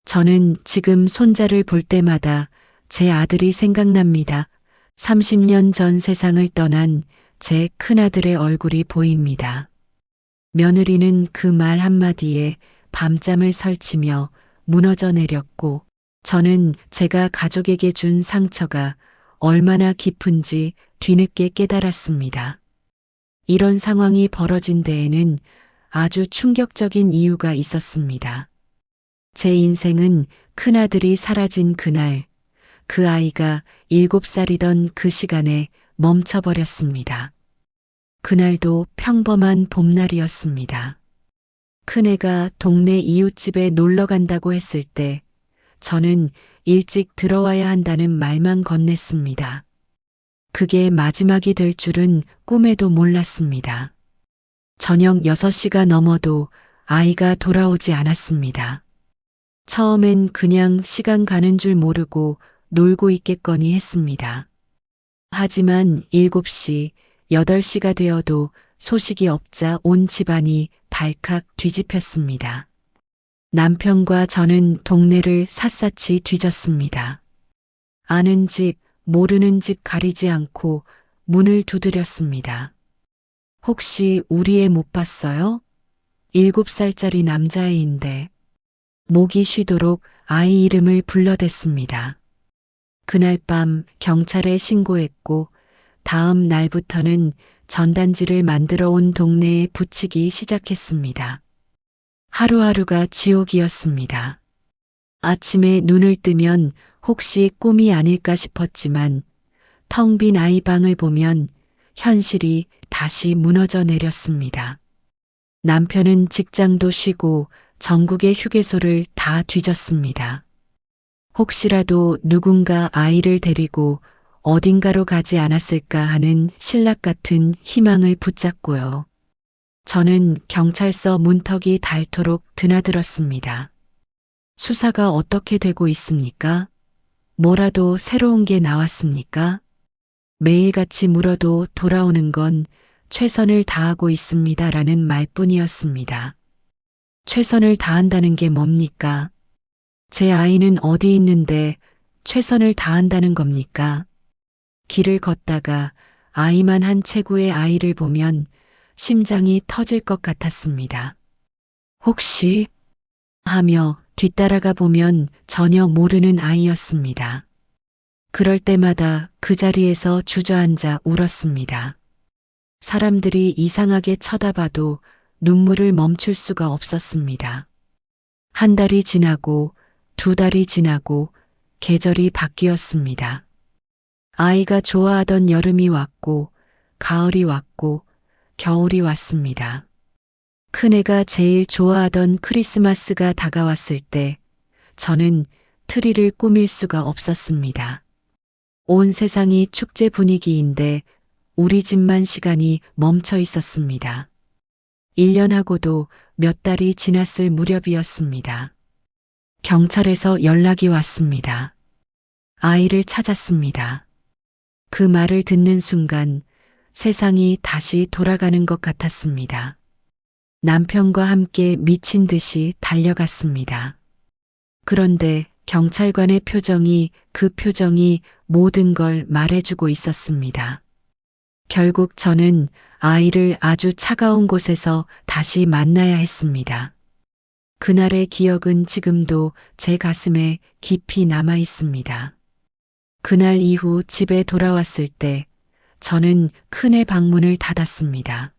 저는 지금 손자를 볼 때마다 제 아들이 생각납니다. 30년 전 세상을 떠난 제 큰아들의 얼굴이 보입니다. 며느리는 그 말 한마디에 밤잠을 설치며 무너져 내렸고, 저는 제가 가족에게 준 상처가 얼마나 깊은지 뒤늦게 깨달았습니다. 이런 상황이 벌어진 데에는 아주 충격적인 이유가 있었습니다. 제 인생은 큰아들이 사라진 그날, 그 아이가 7살이던 그 시간에 멈춰버렸습니다. 그날도 평범한 봄날이었습니다. 큰애가 동네 이웃집에 놀러 간다고 했을 때 저는 일찍 들어와야 한다는 말만 건넸습니다. 그게 마지막이 될 줄은 꿈에도 몰랐습니다. 저녁 6시가 넘어도 아이가 돌아오지 않았습니다. 처음엔 그냥 시간 가는 줄 모르고 놀고 있겠거니 했습니다. 하지만 7시, 8시가 되어도 소식이 없자 온 집안이 발칵 뒤집혔습니다. 남편과 저는 동네를 샅샅이 뒤졌습니다. 아는 집, 모르는 집 가리지 않고 문을 두드렸습니다. 혹시 우리 애 못 봤어요? 7살짜리 남자애인데. 목이 쉬도록 아이 이름을 불러댔습니다. 그날 밤 경찰에 신고했고, 다음 날부터는 전단지를 만들어 온 동네에 붙이기 시작했습니다. 하루하루가 지옥이었습니다. 아침에 눈을 뜨면 혹시 꿈이 아닐까 싶었지만, 텅 빈 아이 방을 보면 현실이 다시 무너져 내렸습니다. 남편은 직장도 쉬고 전국의 휴게소를 다 뒤졌습니다. 혹시라도 누군가 아이를 데리고 어딘가로 가지 않았을까 하는 신락 같은 희망을 붙잡고요. 저는 경찰서 문턱이 닳도록 드나들었습니다. 수사가 어떻게 되고 있습니까? 뭐라도 새로운 게 나왔습니까? 매일같이 물어도 돌아오는 건 최선을 다하고 있습니다라는 말뿐이었습니다. 최선을 다한다는 게 뭡니까? 제 아이는 어디 있는데 최선을 다한다는 겁니까? 길을 걷다가 아이만 한 체구의 아이를 보면 심장이 터질 것 같았습니다. 혹시 하며 뒤따라가 보면 전혀 모르는 아이였습니다. 그럴 때마다 그 자리에서 주저앉아 울었습니다. 사람들이 이상하게 쳐다봐도 눈물을 멈출 수가 없었습니다. 한 달이 지나고 2달이 지나고 계절이 바뀌었습니다. 아이가 좋아하던 여름이 왔고 가을이 왔고 겨울이 왔습니다. 큰애가 제일 좋아하던 크리스마스가 다가왔을 때 저는 트리를 꾸밀 수가 없었습니다. 온 세상이 축제 분위기인데 우리 집만 시간이 멈춰 있었습니다. 1년하고도 몇 달이 지났을 무렵이었습니다. 경찰에서 연락이 왔습니다. 아이를 찾았습니다. 그 말을 듣는 순간 세상이 다시 돌아가는 것 같았습니다. 남편과 함께 미친 듯이 달려갔습니다. 그런데 경찰관의 표정이 그 표정이 모든 걸 말해주고 있었습니다. 결국 저는 아이를 아주 차가운 곳에서 다시 만나야 했습니다. 그날의 기억은 지금도 제 가슴에 깊이 남아 있습니다. 그날 이후 집에 돌아왔을 때 저는 큰애 방문을 닫았습니다.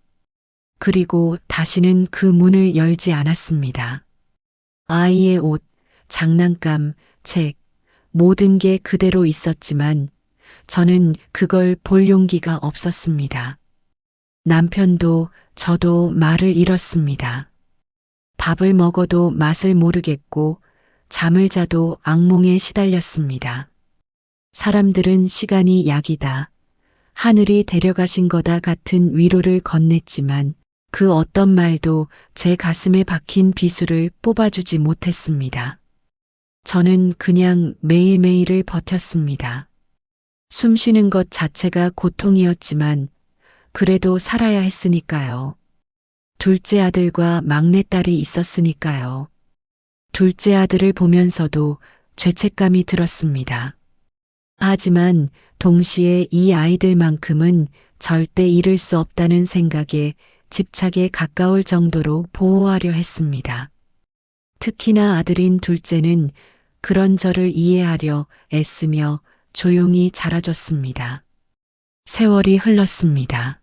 그리고 다시는 그 문을 열지 않았습니다. 아이의 옷, 장난감, 책, 모든 게 그대로 있었지만 저는 그걸 볼 용기가 없었습니다. 남편도 저도 말을 잃었습니다. 밥을 먹어도 맛을 모르겠고 잠을 자도 악몽에 시달렸습니다. 사람들은 시간이 약이다, 하늘이 데려가신 거다 같은 위로를 건넸지만 그 어떤 말도 제 가슴에 박힌 비수를 뽑아주지 못했습니다. 저는 그냥 매일매일을 버텼습니다. 숨 쉬는 것 자체가 고통이었지만 그래도 살아야 했으니까요. 둘째 아들과 막내딸이 있었으니까요. 둘째 아들을 보면서도 죄책감이 들었습니다. 하지만 동시에 이 아이들만큼은 절대 잃을 수 없다는 생각에 집착에 가까울 정도로 보호하려 했습니다. 특히나 아들인 둘째는 그런 저를 이해하려 애쓰며 조용히 자라줬습니다. 세월이 흘렀습니다.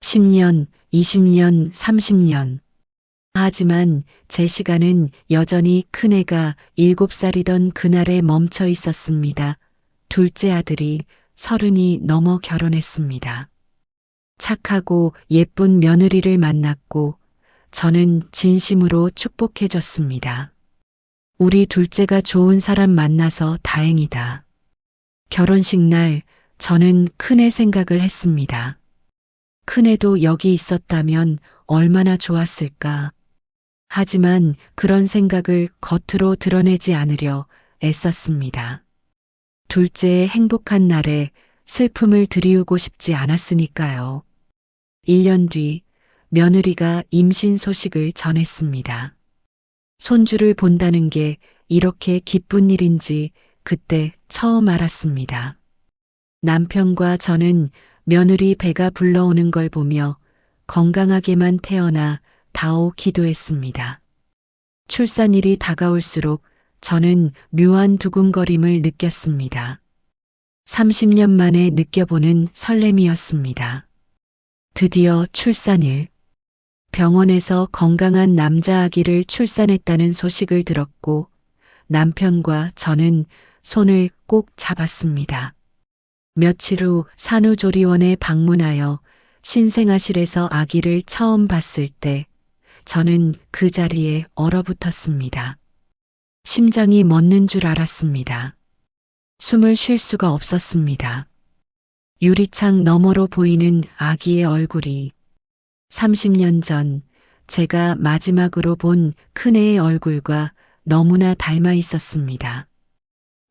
10년, 20년, 30년. 하지만 제 시간은 여전히 큰애가 7살이던 그날에 멈춰 있었습니다. 둘째 아들이 30이 넘어 결혼했습니다. 착하고 예쁜 며느리를 만났고 저는 진심으로 축복해줬습니다. 우리 둘째가 좋은 사람 만나서 다행이다. 결혼식 날 저는 큰애 생각을 했습니다. 큰애도 여기 있었다면 얼마나 좋았을까. 하지만 그런 생각을 겉으로 드러내지 않으려 애썼습니다. 둘째의 행복한 날에 슬픔을 드리우고 싶지 않았으니까요. 1년 뒤 며느리가 임신 소식을 전했습니다. 손주를 본다는 게 이렇게 기쁜 일인지 그때 처음 알았습니다. 남편과 저는 며느리 배가 불러오는 걸 보며 건강하게만 태어나 다오 기도했습니다. 출산일이 다가올수록 저는 묘한 두근거림을 느꼈습니다. 30년 만에 느껴보는 설렘이었습니다. 드디어 출산일. 병원에서 건강한 남자 아기를 출산했다는 소식을 들었고 남편과 저는 손을 꼭 잡았습니다. 며칠 후 산후조리원에 방문하여 신생아실에서 아기를 처음 봤을 때 저는 그 자리에 얼어붙었습니다. 심장이 멎는 줄 알았습니다. 숨을 쉴 수가 없었습니다. 유리창 너머로 보이는 아기의 얼굴이 30년 전 제가 마지막으로 본 큰애의 얼굴과 너무나 닮아 있었습니다.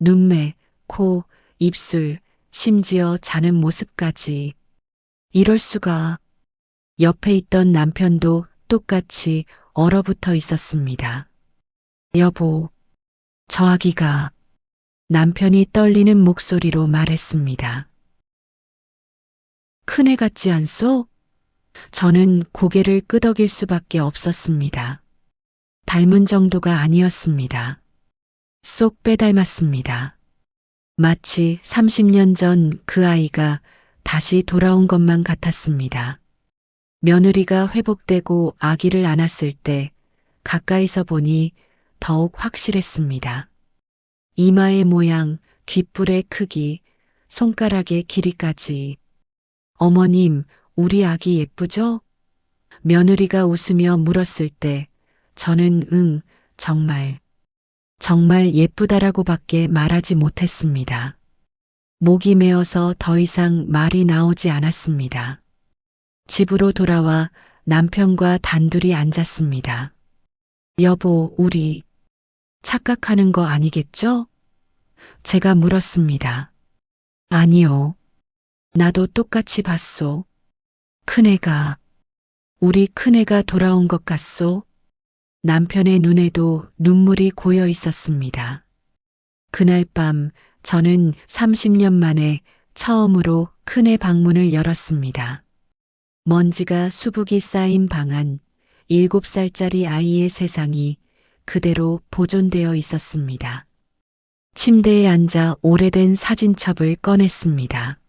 눈매, 코, 입술, 심지어 자는 모습까지. 이럴 수가. 옆에 있던 남편도 똑같이 얼어붙어 있었습니다. 여보, 저 아기가. 남편이 떨리는 목소리로 말했습니다. 큰애 같지 않소? 저는 고개를 끄덕일 수밖에 없었습니다. 닮은 정도가 아니었습니다. 쏙 빼닮았습니다. 마치 30년 전 그 아이가 다시 돌아온 것만 같았습니다. 며느리가 회복되고 아기를 안았을 때 가까이서 보니 더욱 확실했습니다. 이마의 모양, 귓불의 크기, 손가락의 길이까지. 어머님, 우리 아기 예쁘죠? 며느리가 웃으며 물었을 때 저는 정말 예쁘다라고밖에 말하지 못했습니다. 목이 메어서 더 이상 말이 나오지 않았습니다. 집으로 돌아와 남편과 단둘이 앉았습니다. 여보, 우리 착각하는 거 아니겠죠? 제가 물었습니다. 아니요. 나도 똑같이 봤소. 큰애가, 우리 큰애가 돌아온 것 같소? 남편의 눈에도 눈물이 고여 있었습니다. 그날 밤 저는 30년 만에 처음으로 큰애 방문을 열었습니다. 먼지가 수북이 쌓인 방 안 7살짜리 아이의 세상이 그대로 보존되어 있었습니다. 침대에 앉아 오래된 사진첩을 꺼냈습니다.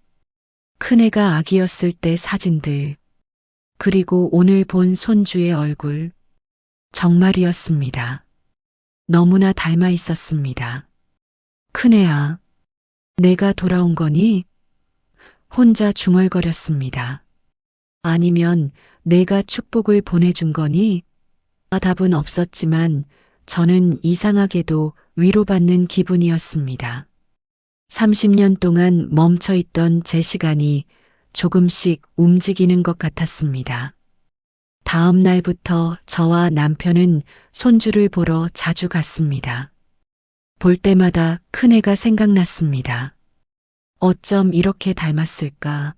큰애가 아기였을 때 사진들, 그리고 오늘 본 손주의 얼굴, 정말이었습니다. 너무나 닮아 있었습니다. 큰애야, 내가 돌아온 거니? 혼자 중얼거렸습니다. 아니면 내가 축복을 보내준 거니? 답은 없었지만 저는 이상하게도 위로받는 기분이었습니다. 30년 동안 멈춰있던 제 시간이 조금씩 움직이는 것 같았습니다. 다음 날부터 저와 남편은 손주를 보러 자주 갔습니다. 볼 때마다 큰애가 생각났습니다. 어쩜 이렇게 닮았을까?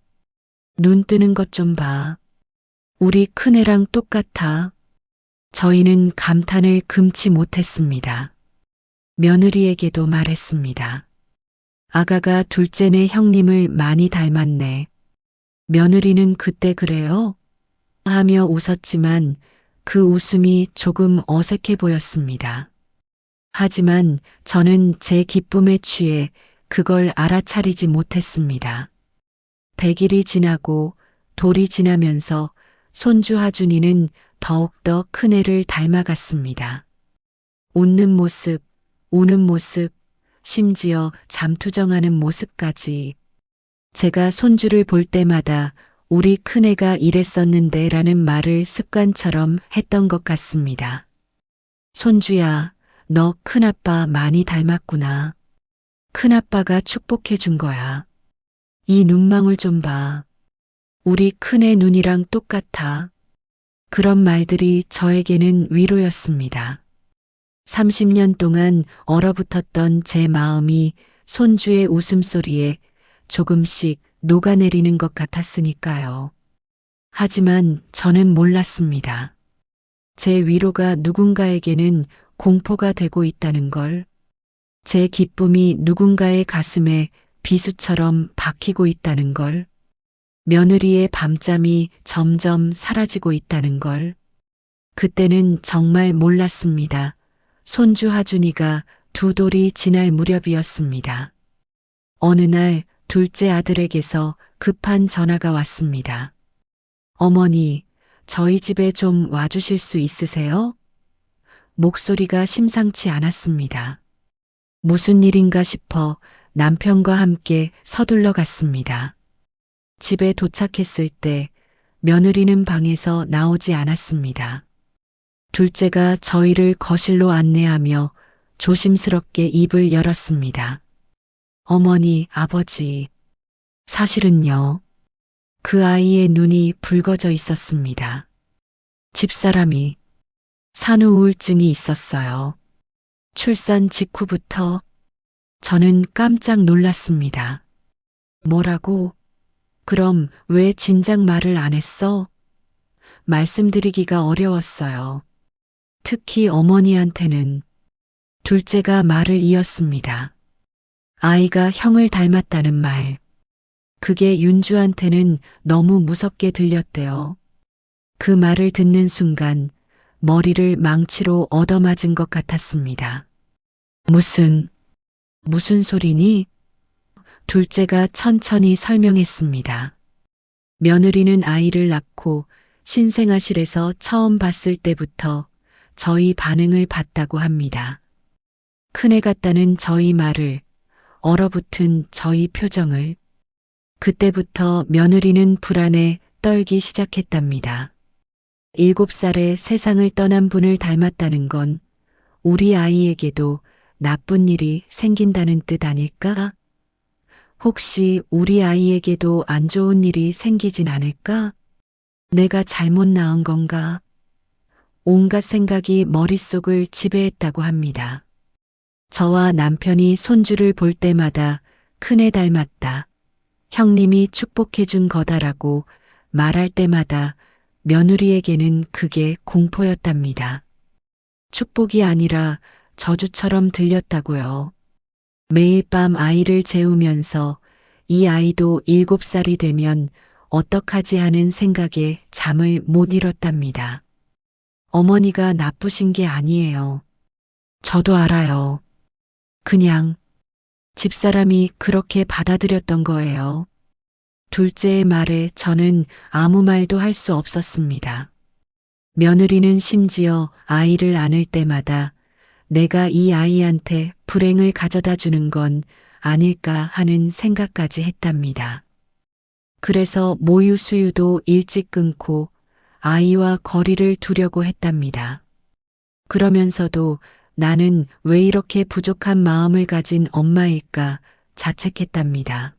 눈 뜨는 것 좀 봐. 우리 큰애랑 똑같아. 저희는 감탄을 금치 못했습니다. 며느리에게도 말했습니다. 아가가 둘째네 형님을 많이 닮았네. 며느리는 그때 그래요? 하며 웃었지만 그 웃음이 조금 어색해 보였습니다. 하지만 저는 제 기쁨에 취해 그걸 알아차리지 못했습니다. 100일이 지나고 돌이 지나면서 손주 하준이는 더욱더 큰애를 닮아갔습니다. 웃는 모습, 우는 모습, 심지어 잠투정하는 모습까지. 제가 손주를 볼 때마다 우리 큰애가 이랬었는데 라는 말을 습관처럼 했던 것 같습니다. 손주야, 너 큰아빠 많이 닮았구나. 큰아빠가 축복해 준 거야. 이 눈망울 좀 봐. 우리 큰애 눈이랑 똑같아. 그런 말들이 저에게는 위로였습니다. 30년 동안 얼어붙었던 제 마음이 손주의 웃음소리에 조금씩 녹아내리는 것 같았으니까요. 하지만 저는 몰랐습니다. 제 위로가 누군가에게는 공포가 되고 있다는 걸, 제 기쁨이 누군가의 가슴에 비수처럼 박히고 있다는 걸, 며느리의 밤잠이 점점 사라지고 있다는 걸. 그때는 정말 몰랐습니다. 손주 하준이가 2돌이 지날 무렵이었습니다. 어느 날 둘째 아들에게서 급한 전화가 왔습니다. 어머니, 저희 집에 좀 와주실 수 있으세요? 목소리가 심상치 않았습니다. 무슨 일인가 싶어 남편과 함께 서둘러 갔습니다. 집에 도착했을 때 며느리는 방에서 나오지 않았습니다. 둘째가 저희를 거실로 안내하며 조심스럽게 입을 열었습니다. 어머니, 아버지, 사실은요. 그 아이의 눈이 붉어져 있었습니다. 집사람이 산후 우울증이 있었어요. 출산 직후부터. 저는 깜짝 놀랐습니다. 뭐라고? 그럼 왜 진작 말을 안 했어? 말씀드리기가 어려웠어요. 특히 어머니한테는. 둘째가 말을 이었습니다. 아이가 형을 닮았다는 말. 그게 윤주한테는 너무 무섭게 들렸대요. 그 말을 듣는 순간 머리를 망치로 얻어맞은 것 같았습니다. 무슨 소리니? 둘째가 천천히 설명했습니다. 며느리는 아이를 낳고 신생아실에서 처음 봤을 때부터 저희 반응을 봤다고 합니다. 큰애 같다는 저희 말을, 얼어붙은 저희 표정을. 그때부터 며느리는 불안에 떨기 시작했답니다. 7살에 세상을 떠난 분을 닮았다는 건 우리 아이에게도 나쁜 일이 생긴다는 뜻 아닐까? 혹시 우리 아이에게도 안 좋은 일이 생기진 않을까? 내가 잘못 낳은 건가? 온갖 생각이 머릿속을 지배했다고 합니다. 저와 남편이 손주를 볼 때마다 큰애 닮았다. 형님이 축복해준 거다라고 말할 때마다 며느리에게는 그게 공포였답니다. 축복이 아니라 저주처럼 들렸다고요. 매일 밤 아이를 재우면서 이 아이도 7살이 되면 어떡하지 하는 생각에 잠을 못 이뤘답니다. 어머니가 나쁘신 게 아니에요. 저도 알아요. 그냥 집사람이 그렇게 받아들였던 거예요. 둘째의 말에 저는 아무 말도 할 수 없었습니다. 며느리는 심지어 아이를 안을 때마다 내가 이 아이한테 불행을 가져다 주는 건 아닐까 하는 생각까지 했답니다. 그래서 모유 수유도 일찍 끊고 아이와 거리를 두려고 했답니다. 그러면서도 나는 왜 이렇게 부족한 마음을 가진 엄마일까 자책했답니다.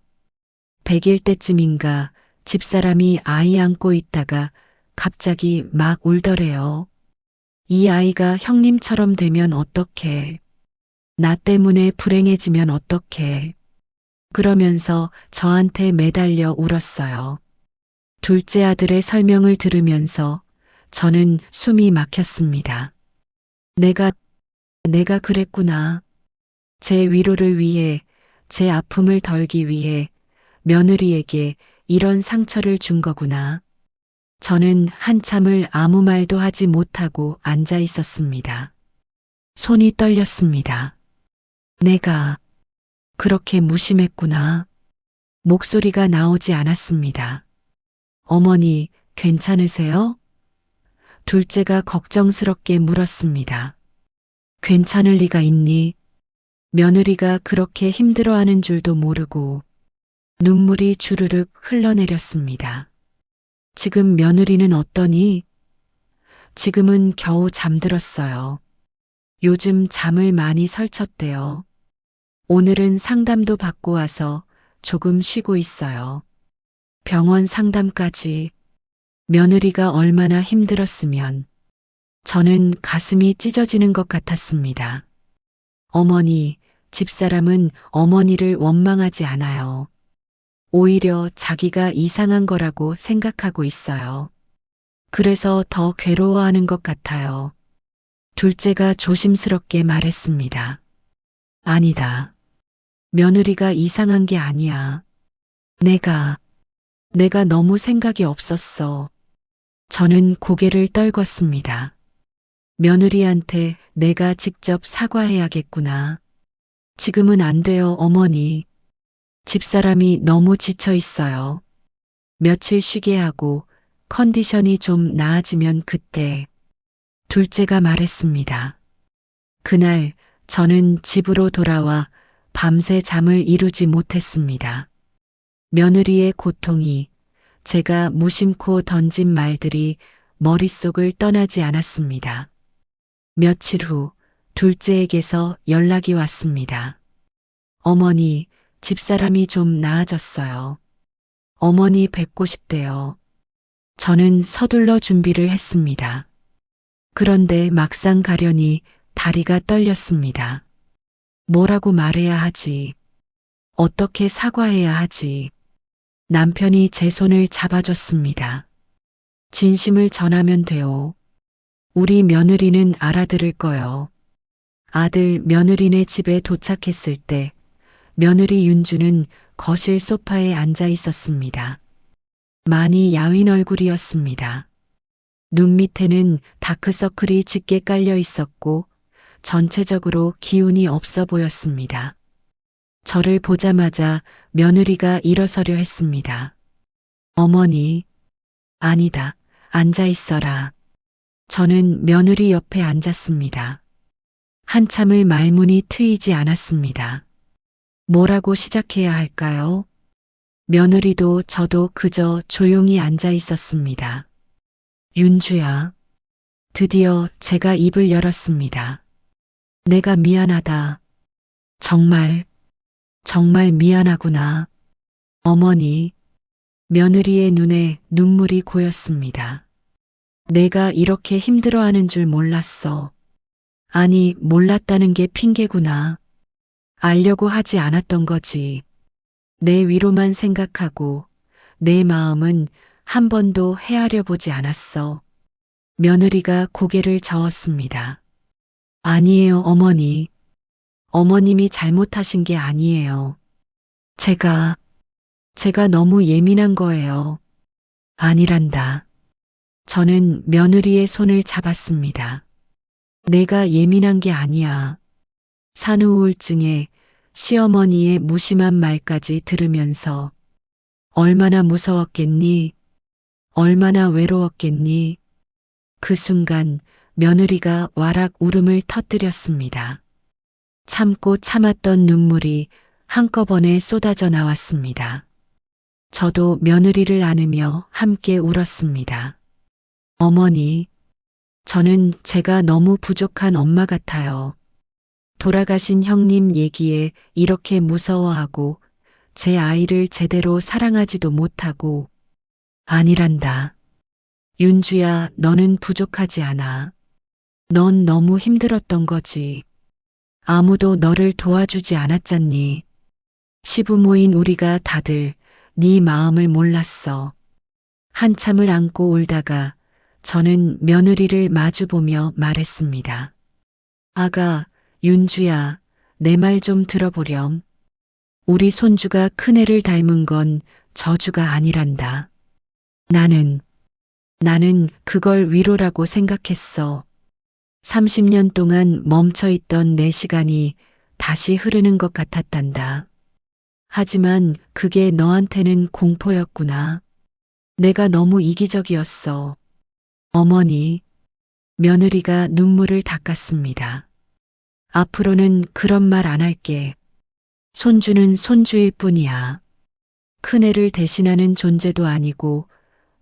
100일 때쯤인가 집사람이 아이 안고 있다가 갑자기 막 울더래요. 이 아이가 형님처럼 되면 어떡해. 나 때문에 불행해지면 어떡해. 그러면서 저한테 매달려 울었어요. 둘째 아들의 설명을 들으면서 저는 숨이 막혔습니다. 내가 그랬구나. 제 위로를 위해, 제 아픔을 덜기 위해 며느리에게 이런 상처를 준 거구나. 저는 한참을 아무 말도 하지 못하고 앉아 있었습니다. 손이 떨렸습니다. 내가 그렇게 무심했구나. 목소리가 나오지 않았습니다. 어머니, 괜찮으세요? 둘째가 걱정스럽게 물었습니다. 괜찮을 리가 있니? 며느리가 그렇게 힘들어하는 줄도 모르고 눈물이 주르륵 흘러내렸습니다. 지금 며느리는 어떠니? 지금은 겨우 잠들었어요. 요즘 잠을 많이 설쳤대요. 오늘은 상담도 받고 와서 조금 쉬고 있어요. 병원 상담까지. 며느리가 얼마나 힘들었으면 저는 가슴이 찢어지는 것 같았습니다. 어머니, 집사람은 어머니를 원망하지 않아요. 오히려 자기가 이상한 거라고 생각하고 있어요. 그래서 더 괴로워하는 것 같아요. 둘째가 조심스럽게 말했습니다. 아니다. 며느리가 이상한 게 아니야. 내가 너무 생각이 없었어. 저는 고개를 떨궜습니다. 며느리한테 내가 직접 사과해야겠구나. 지금은 안 돼요, 어머니. 집사람이 너무 지쳐 있어요. 며칠 쉬게 하고 컨디션이 좀 나아지면 그때. 둘째가 말했습니다. 그날 저는 집으로 돌아와 밤새 잠을 이루지 못했습니다. 며느리의 고통이, 제가 무심코 던진 말들이 머릿속을 떠나지 않았습니다. 며칠 후 둘째에게서 연락이 왔습니다. 어머니, 집사람이 좀 나아졌어요. 어머니 뵙고 싶대요. 저는 서둘러 준비를 했습니다. 그런데 막상 가려니 다리가 떨렸습니다. 뭐라고 말해야 하지? 어떻게 사과해야 하지? 남편이 제 손을 잡아줬습니다. 진심을 전하면 돼요. 우리 며느리는 알아들을 거요. 아들 며느리네 집에 도착했을 때 며느리 윤주는 거실 소파에 앉아 있었습니다. 많이 야윈 얼굴이었습니다. 눈 밑에는 다크서클이 짙게 깔려 있었고 전체적으로 기운이 없어 보였습니다. 저를 보자마자 며느리가 일어서려 했습니다. 어머니, 아니다, 앉아 있어라. 저는 며느리 옆에 앉았습니다. 한참을 말문이 트이지 않았습니다. 뭐라고 시작해야 할까요? 며느리도 저도 그저 조용히 앉아 있었습니다. 윤주야. 드디어 제가 입을 열었습니다. 내가 미안하다. 정말 미안하구나. 어머니. 며느리의 눈에 눈물이 고였습니다. 내가 이렇게 힘들어하는 줄 몰랐어. 아니, 몰랐다는 게 핑계구나. 알려고 하지 않았던 거지. 내 위로만 생각하고 내 마음은 한 번도 헤아려 보지 않았어. 며느리가 고개를 저었습니다. 아니에요, 어머니. 어머님이 잘못하신 게 아니에요. 제가 너무 예민한 거예요. 아니란다. 저는 며느리의 손을 잡았습니다. 내가 예민한 게 아니야. 산후 우울증에 시어머니의 무심한 말까지 들으면서 얼마나 무서웠겠니? 얼마나 외로웠겠니? 그 순간 며느리가 와락 울음을 터뜨렸습니다. 참고 참았던 눈물이 한꺼번에 쏟아져 나왔습니다. 저도 며느리를 안으며 함께 울었습니다. 어머니, 저는 제가 너무 부족한 엄마 같아요. 돌아가신 형님 얘기에 이렇게 무서워하고 제 아이를 제대로 사랑하지도 못하고. 아니란다. 윤주야, 너는 부족하지 않아. 넌 너무 힘들었던 거지. 아무도 너를 도와주지 않았잖니. 시부모인 우리가 다들 네 마음을 몰랐어. 한참을 안고 울다가 저는 며느리를 마주보며 말했습니다. 아가, 윤주야, 내 말 좀 들어보렴. 우리 손주가 큰애를 닮은 건 저주가 아니란다. 나는 그걸 위로라고 생각했어. 30년 동안 멈춰있던 내 시간이 다시 흐르는 것 같았단다. 하지만 그게 너한테는 공포였구나. 내가 너무 이기적이었어. 어머니, 며느리가 눈물을 닦았습니다. 앞으로는 그런 말 안 할게. 손주는 손주일 뿐이야. 큰애를 대신하는 존재도 아니고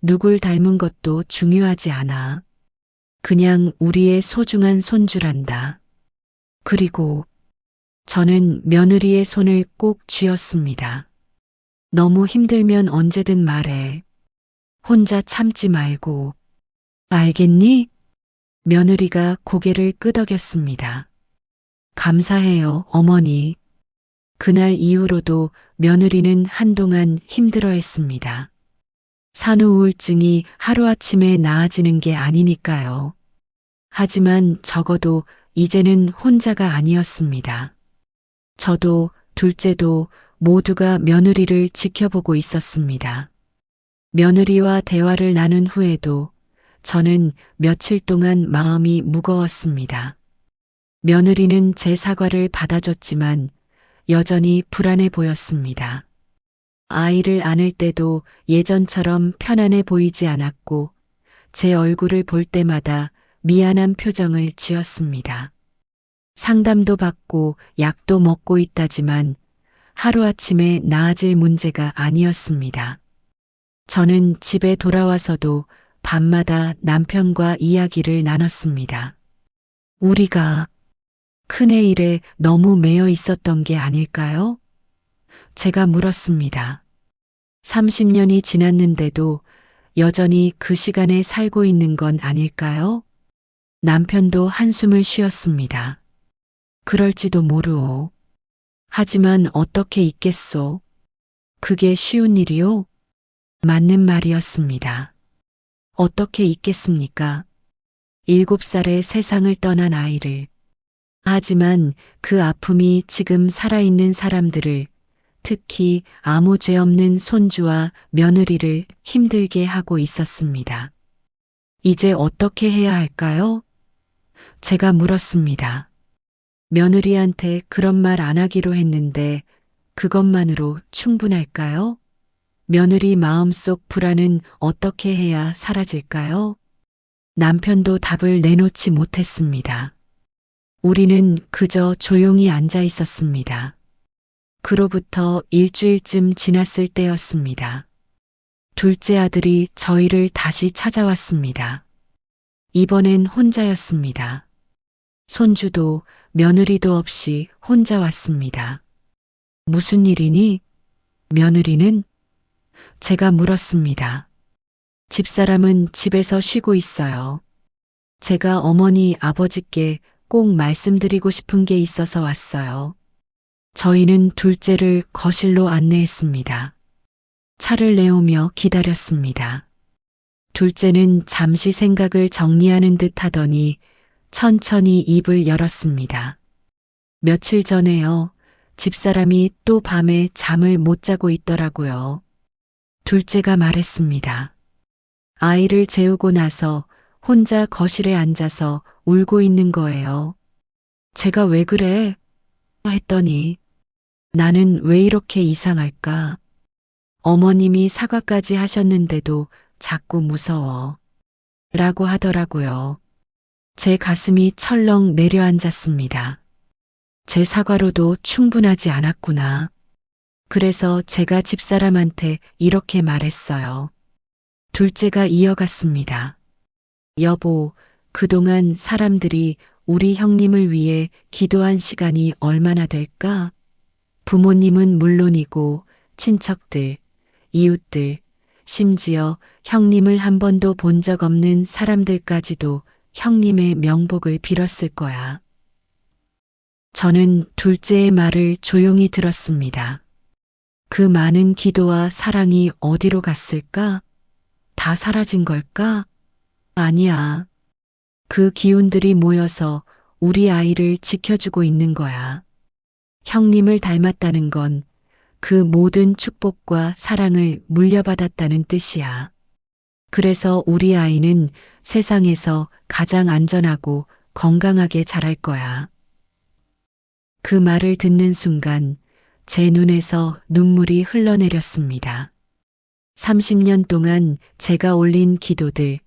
누굴 닮은 것도 중요하지 않아. 그냥 우리의 소중한 손주란다. 그리고 저는 며느리의 손을 꼭 쥐었습니다. 너무 힘들면 언제든 말해. 혼자 참지 말고. 알겠니? 며느리가 고개를 끄덕였습니다. 감사해요, 어머니. 그날 이후로도 며느리는 한동안 힘들어했습니다. 산후 우울증이 하루아침에 나아지는 게 아니니까요. 하지만 적어도 이제는 혼자가 아니었습니다. 저도 둘째도 모두가 며느리를 지켜보고 있었습니다. 며느리와 대화를 나눈 후에도 저는 며칠 동안 마음이 무거웠습니다. 며느리는 제 사과를 받아줬지만 여전히 불안해 보였습니다. 아이를 안을 때도 예전처럼 편안해 보이지 않았고 제 얼굴을 볼 때마다 미안한 표정을 지었습니다. 상담도 받고 약도 먹고 있다지만 하루아침에 나아질 문제가 아니었습니다. 저는 집에 돌아와서도 밤마다 남편과 이야기를 나눴습니다. 우리가 큰애 일에 너무 매여 있었던 게 아닐까요? 제가 물었습니다. 30년이 지났는데도 여전히 그 시간에 살고 있는 건 아닐까요? 남편도 한숨을 쉬었습니다. 그럴지도 모르오. 하지만 어떻게 있겠소? 그게 쉬운 일이오? 맞는 말이었습니다. 어떻게 있겠습니까? 7살에 세상을 떠난 아이를. 하지만 그 아픔이 지금 살아있는 사람들을, 특히 아무 죄 없는 손주와 며느리를 힘들게 하고 있었습니다. 이제 어떻게 해야 할까요? 제가 물었습니다. 며느리한테 그런 말 안 하기로 했는데 그것만으로 충분할까요? 며느리 마음속 불안은 어떻게 해야 사라질까요? 남편도 답을 내놓지 못했습니다. 우리는 그저 조용히 앉아 있었습니다. 그로부터 일주일쯤 지났을 때였습니다. 둘째 아들이 저희를 다시 찾아왔습니다. 이번엔 혼자였습니다. 손주도 며느리도 없이 혼자 왔습니다. 무슨 일이니? 며느리는? 제가 물었습니다. 집사람은 집에서 쉬고 있어요. 제가 어머니 아버지께 꼭 말씀드리고 싶은 게 있어서 왔어요. 저희는 둘째를 거실로 안내했습니다. 차를 내오며 기다렸습니다. 둘째는 잠시 생각을 정리하는 듯 하더니 천천히 입을 열었습니다. 며칠 전에요. 집사람이 또 밤에 잠을 못 자고 있더라고요. 둘째가 말했습니다. 아이를 재우고 나서 혼자 거실에 앉아서 울고 있는 거예요. 제가 왜 그래? 했더니 나는 왜 이렇게 이상할까? 어머님이 사과까지 하셨는데도 자꾸 무서워. 라고 하더라고요. 제 가슴이 철렁 내려앉았습니다. 제 사과로도 충분하지 않았구나. 그래서 제가 집사람한테 이렇게 말했어요. 둘째가 이어갔습니다. 여보, 그동안 사람들이 우리 형님을 위해 기도한 시간이 얼마나 될까? 부모님은 물론이고 친척들, 이웃들, 심지어 형님을 한 번도 본 적 없는 사람들까지도 형님의 명복을 빌었을 거야. 저는 둘째의 말을 조용히 들었습니다. 그 많은 기도와 사랑이 어디로 갔을까? 다 사라진 걸까? 아니야. 그 기운들이 모여서 우리 아이를 지켜주고 있는 거야. 형님을 닮았다는 건 그 모든 축복과 사랑을 물려받았다는 뜻이야. 그래서 우리 아이는 세상에서 가장 안전하고 건강하게 자랄 거야. 그 말을 듣는 순간 제 눈에서 눈물이 흘러내렸습니다. 30년 동안 제가 올린 기도들,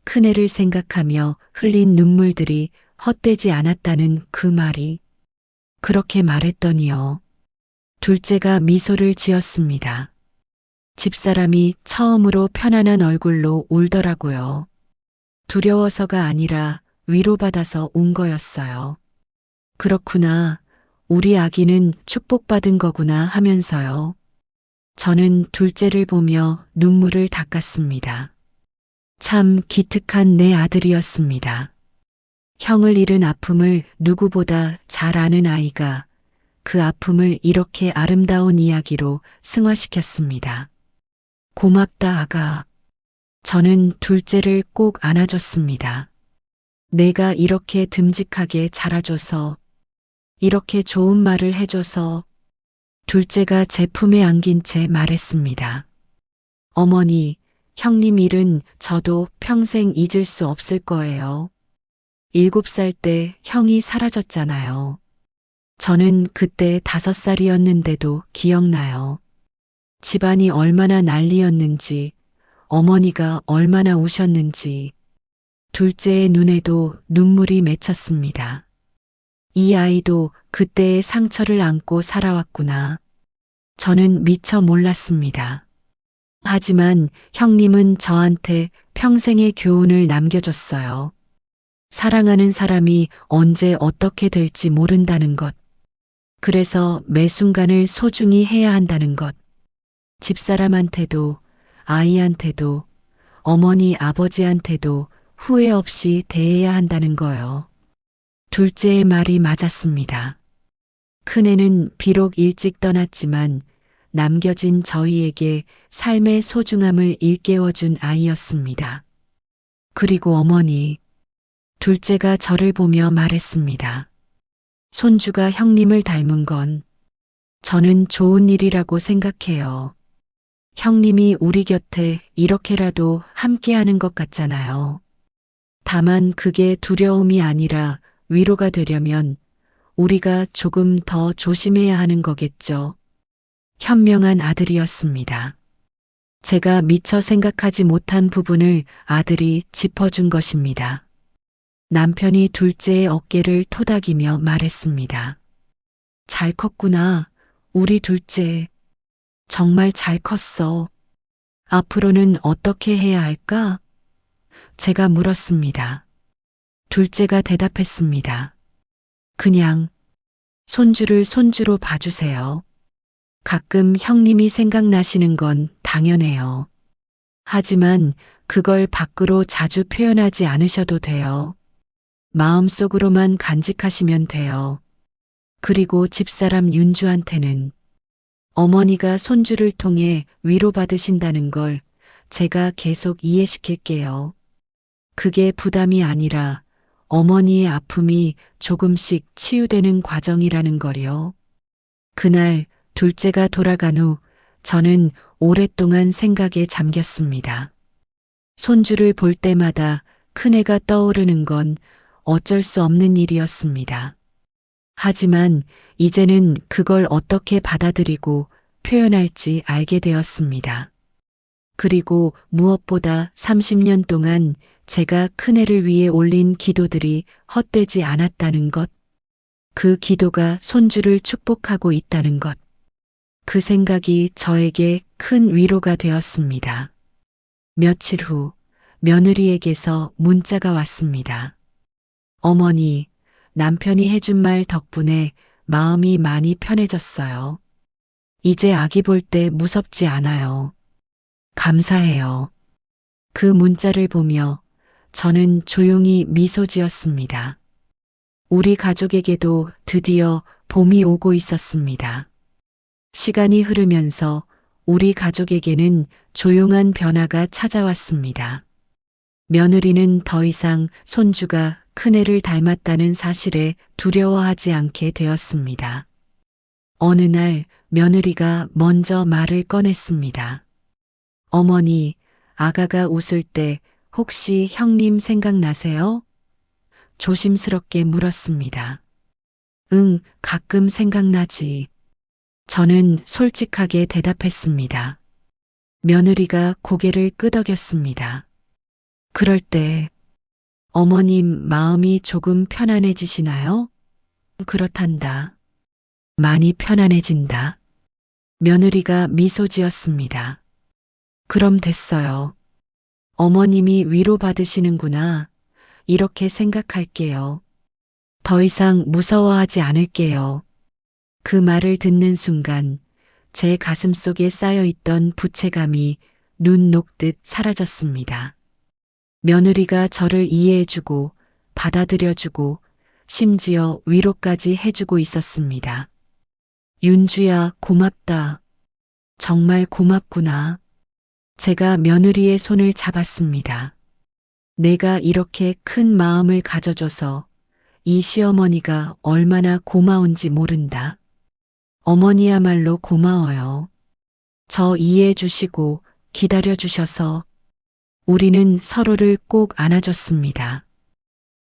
큰애를 생각하며 흘린 눈물들이 헛되지 않았다는 그 말이 그렇게 말했더니요. 둘째가 미소를 지었습니다. 집사람이 처음으로 편안한 얼굴로 울더라고요. 두려워서가 아니라 위로받아서 운 거였어요. 그렇구나. 우리 아기는 축복받은 거구나 하면서요. 저는 둘째를 보며 눈물을 닦았습니다. 참 기특한 내 아들이었습니다. 형을 잃은 아픔을 누구보다 잘 아는 아이가 그 아픔을 이렇게 아름다운 이야기로 승화시켰습니다. 고맙다, 아가. 저는 둘째를 꼭 안아줬습니다. 내가 이렇게 듬직하게 자라줘서, 이렇게 좋은 말을 해줘서, 둘째가 제 품에 안긴 채 말했습니다. 어머니, 형님 일은 저도 평생 잊을 수 없을 거예요. 7살 때 형이 사라졌잖아요. 저는 그때 5살이었는데도 기억나요. 집안이 얼마나 난리였는지, 어머니가 얼마나 우셨는지, 둘째의 눈에도 눈물이 맺혔습니다. 이 아이도 그때의 상처를 안고 살아왔구나. 저는 미처 몰랐습니다. 하지만 형님은 저한테 평생의 교훈을 남겨줬어요. 사랑하는 사람이 언제 어떻게 될지 모른다는 것. 그래서 매 순간을 소중히 해야 한다는 것. 집사람한테도, 아이한테도, 어머니, 아버지한테도 후회 없이 대해야 한다는 거요. 둘째의 말이 맞았습니다. 큰애는 비록 일찍 떠났지만 남겨진 저희에게 삶의 소중함을 일깨워준 아이였습니다. 그리고 어머니, 둘째가 저를 보며 말했습니다. 손주가 형님을 닮은 건 저는 좋은 일이라고 생각해요. 형님이 우리 곁에 이렇게라도 함께하는 것 같잖아요. 다만 그게 두려움이 아니라 위로가 되려면 우리가 조금 더 조심해야 하는 거겠죠. 현명한 아들이었습니다. 제가 미처 생각하지 못한 부분을 아들이 짚어준 것입니다. 남편이 둘째의 어깨를 토닥이며 말했습니다. 잘 컸구나, 우리 둘째. 정말 잘 컸어. 앞으로는 어떻게 해야 할까? 제가 물었습니다. 둘째가 대답했습니다. 그냥 손주를 손주로 봐주세요. 가끔 형님이 생각나시는 건 당연해요. 하지만 그걸 밖으로 자주 표현하지 않으셔도 돼요. 마음속으로만 간직하시면 돼요. 그리고 집사람 윤주한테는 어머니가 손주를 통해 위로받으신다는 걸 제가 계속 이해시킬게요. 그게 부담이 아니라 어머니의 아픔이 조금씩 치유되는 과정이라는 거요. 그날 둘째가 돌아간 후 저는 오랫동안 생각에 잠겼습니다. 손주를 볼 때마다 큰애가 떠오르는 건 어쩔 수 없는 일이었습니다. 하지만 이제는 그걸 어떻게 받아들이고 표현할지 알게 되었습니다. 그리고 무엇보다 30년 동안 제가 큰애를 위해 올린 기도들이 헛되지 않았다는 것, 그 기도가 손주를 축복하고 있다는 것, 그 생각이 저에게 큰 위로가 되었습니다. 며칠 후 며느리에게서 문자가 왔습니다. 어머니, 남편이 해준 말 덕분에 마음이 많이 편해졌어요. 이제 아기 볼 때 무섭지 않아요. 감사해요. 그 문자를 보며 저는 조용히 미소 지었습니다. 우리 가족에게도 드디어 봄이 오고 있었습니다. 시간이 흐르면서 우리 가족에게는 조용한 변화가 찾아왔습니다. 며느리는 더 이상 손주가 큰애를 닮았다는 사실에 두려워하지 않게 되었습니다. 어느 날 며느리가 먼저 말을 꺼냈습니다. 어머니, 아가가 웃을 때 혹시 형님 생각나세요? 조심스럽게 물었습니다. 응, 가끔 생각나지. 저는 솔직하게 대답했습니다. 며느리가 고개를 끄덕였습니다. 그럴 때 어머님 마음이 조금 편안해지시나요? 그렇단다. 많이 편안해진다. 며느리가 미소 지었습니다. 그럼 됐어요. 어머님이 위로받으시는구나. 이렇게 생각할게요. 더 이상 무서워하지 않을게요. 그 말을 듣는 순간 제 가슴 속에 쌓여있던 부채감이 눈 녹듯 사라졌습니다. 며느리가 저를 이해해주고 받아들여주고 심지어 위로까지 해주고 있었습니다. 윤주야, 고맙다. 정말 고맙구나. 제가 며느리의 손을 잡았습니다. 내가 이렇게 큰 마음을 가져줘서 이 시어머니가 얼마나 고마운지 모른다. 어머니야말로 고마워요. 저 이해해 주시고 기다려 주셔서 우리는 서로를 꼭 안아줬습니다.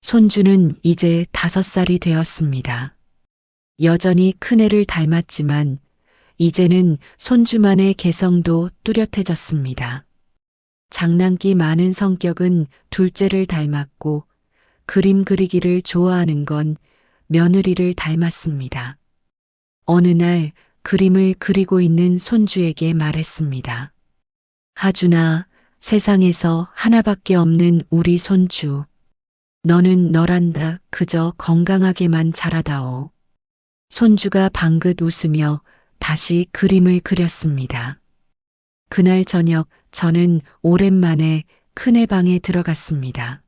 손주는 이제 5살이 되었습니다. 여전히 큰애를 닮았지만 이제는 손주만의 개성도 뚜렷해졌습니다. 장난기 많은 성격은 둘째를 닮았고 그림 그리기를 좋아하는 건 며느리를 닮았습니다. 어느 날 그림을 그리고 있는 손주에게 말했습니다. 하준아, 세상에서 하나밖에 없는 우리 손주. 너는 너란다. 그저 건강하게만 자라다오. 손주가 방긋 웃으며 다시 그림을 그렸습니다. 그날 저녁 저는 오랜만에 큰애 방에 들어갔습니다.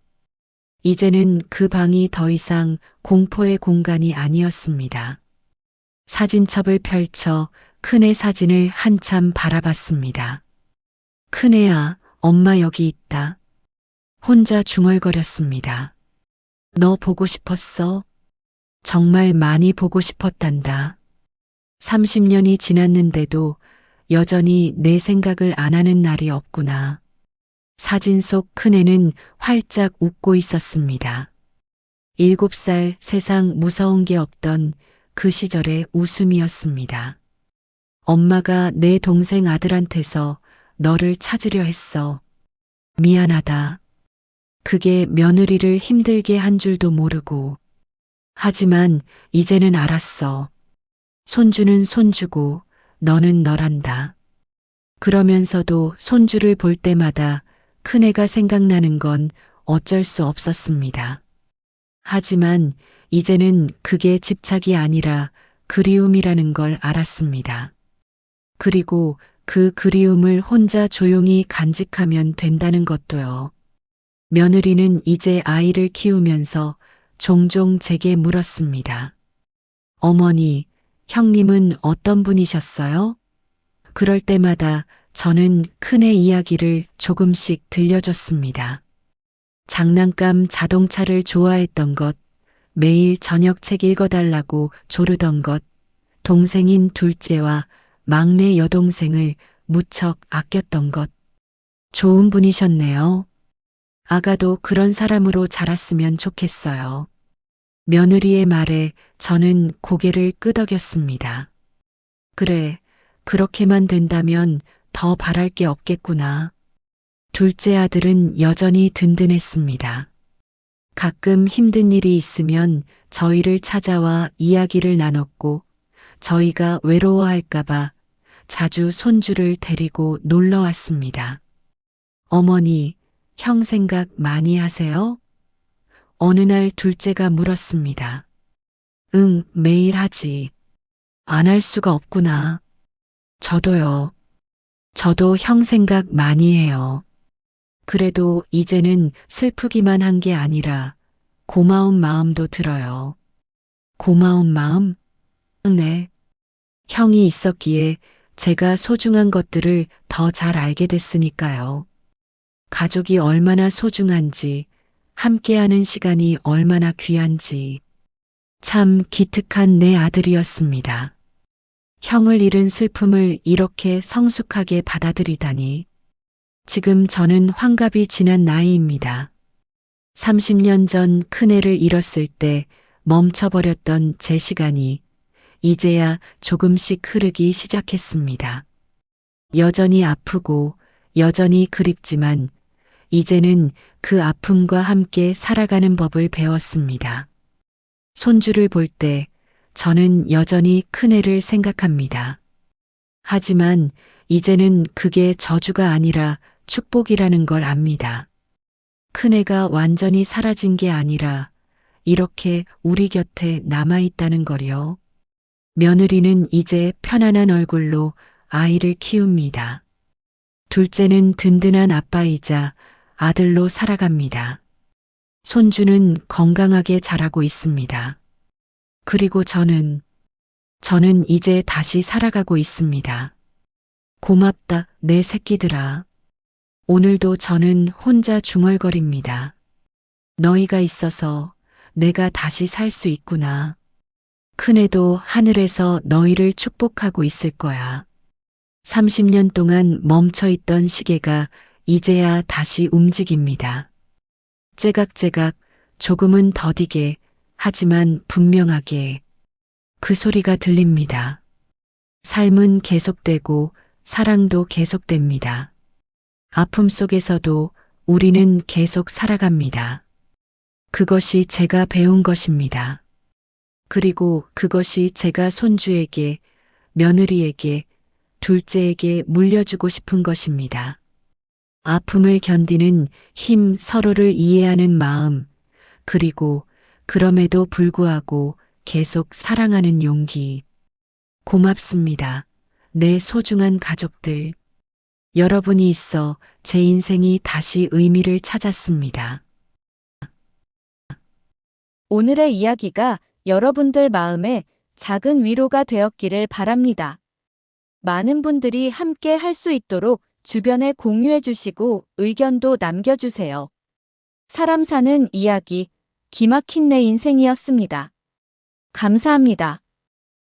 이제는 그 방이 더 이상 공포의 공간이 아니었습니다. 사진첩을 펼쳐 큰애 사진을 한참 바라봤습니다. 큰애야, 엄마 여기 있다. 혼자 중얼거렸습니다. 너 보고 싶었어? 정말 많이 보고 싶었단다. 30년이 지났는데도 여전히 내 생각을 안 하는 날이 없구나. 사진 속 큰애는 활짝 웃고 있었습니다. 7살 세상 무서운 게 없던 그 시절의 웃음이었습니다. 엄마가 내 동생 아들한테서 너를 찾으려 했어. 미안하다. 그게 며느리를 힘들게 한 줄도 모르고. 하지만 이제는 알았어. 손주는 손주고 너는 너란다. 그러면서도 손주를 볼 때마다 큰애가 생각나는 건 어쩔 수 없었습니다. 하지만 이제는 그게 집착이 아니라 그리움이라는 걸 알았습니다. 그리고 그 그리움을 혼자 조용히 간직하면 된다는 것도요. 며느리는 이제 아이를 키우면서 종종 제게 물었습니다. 어머니, 형님은 어떤 분이셨어요? 그럴 때마다 저는 큰애 이야기를 조금씩 들려줬습니다. 장난감 자동차를 좋아했던 것, 매일 저녁 책 읽어달라고 조르던 것, 동생인 둘째와 막내 여동생을 무척 아꼈던 것. 좋은 분이셨네요. 아가도 그런 사람으로 자랐으면 좋겠어요. 며느리의 말에 저는 고개를 끄덕였습니다. 그래, 그렇게만 된다면 더 바랄 게 없겠구나. 둘째 아들은 여전히 든든했습니다. 가끔 힘든 일이 있으면 저희를 찾아와 이야기를 나눴고 저희가 외로워할까봐 자주 손주를 데리고 놀러 왔습니다. 어머니, 형 생각 많이 하세요? 어느 날 둘째가 물었습니다. 응, 매일 하지. 안 할 수가 없구나. 저도요. 저도 형 생각 많이 해요. 그래도 이제는 슬프기만 한 게 아니라 고마운 마음도 들어요. 고마운 마음? 네. 형이 있었기에 제가 소중한 것들을 더 잘 알게 됐으니까요. 가족이 얼마나 소중한지, 함께하는 시간이 얼마나 귀한지. 참 기특한 내 아들이었습니다. 형을 잃은 슬픔을 이렇게 성숙하게 받아들이다니. 지금 저는 환갑이 지난 나이입니다. 30년 전 큰애를 잃었을 때 멈춰버렸던 제 시간이 이제야 조금씩 흐르기 시작했습니다. 여전히 아프고 여전히 그립지만 이제는 그 아픔과 함께 살아가는 법을 배웠습니다. 손주를 볼 때 저는 여전히 큰애를 생각합니다. 하지만 이제는 그게 저주가 아니라 축복이라는 걸 압니다. 큰애가 완전히 사라진 게 아니라 이렇게 우리 곁에 남아있다는 거요. 며느리는 이제 편안한 얼굴로 아이를 키웁니다. 둘째는 든든한 아빠이자 아들로 살아갑니다. 손주는 건강하게 자라고 있습니다. 그리고 저는 이제 다시 살아가고 있습니다. 고맙다, 내 새끼들아. 오늘도 저는 혼자 중얼거립니다. 너희가 있어서 내가 다시 살 수 있구나. 큰애도 하늘에서 너희를 축복하고 있을 거야. 30년 동안 멈춰있던 시계가 이제야 다시 움직입니다. 째각째각 조금은 더디게 하지만 분명하게 그 소리가 들립니다. 삶은 계속되고 사랑도 계속됩니다. 아픔 속에서도 우리는 계속 살아갑니다. 그것이 제가 배운 것입니다. 그리고 그것이 제가 손주에게, 며느리에게, 둘째에게 물려주고 싶은 것입니다. 아픔을 견디는 힘, 서로를 이해하는 마음, 그리고 그럼에도 불구하고 계속 사랑하는 용기. 고맙습니다. 내 소중한 가족들. 여러분이 있어 제 인생이 다시 의미를 찾았습니다. 오늘의 이야기가 여러분들 마음에 작은 위로가 되었기를 바랍니다. 많은 분들이 함께 할 수 있도록 주변에 공유해 주시고 의견도 남겨주세요. 사람 사는 이야기, 기막힌 내 인생이었습니다. 감사합니다.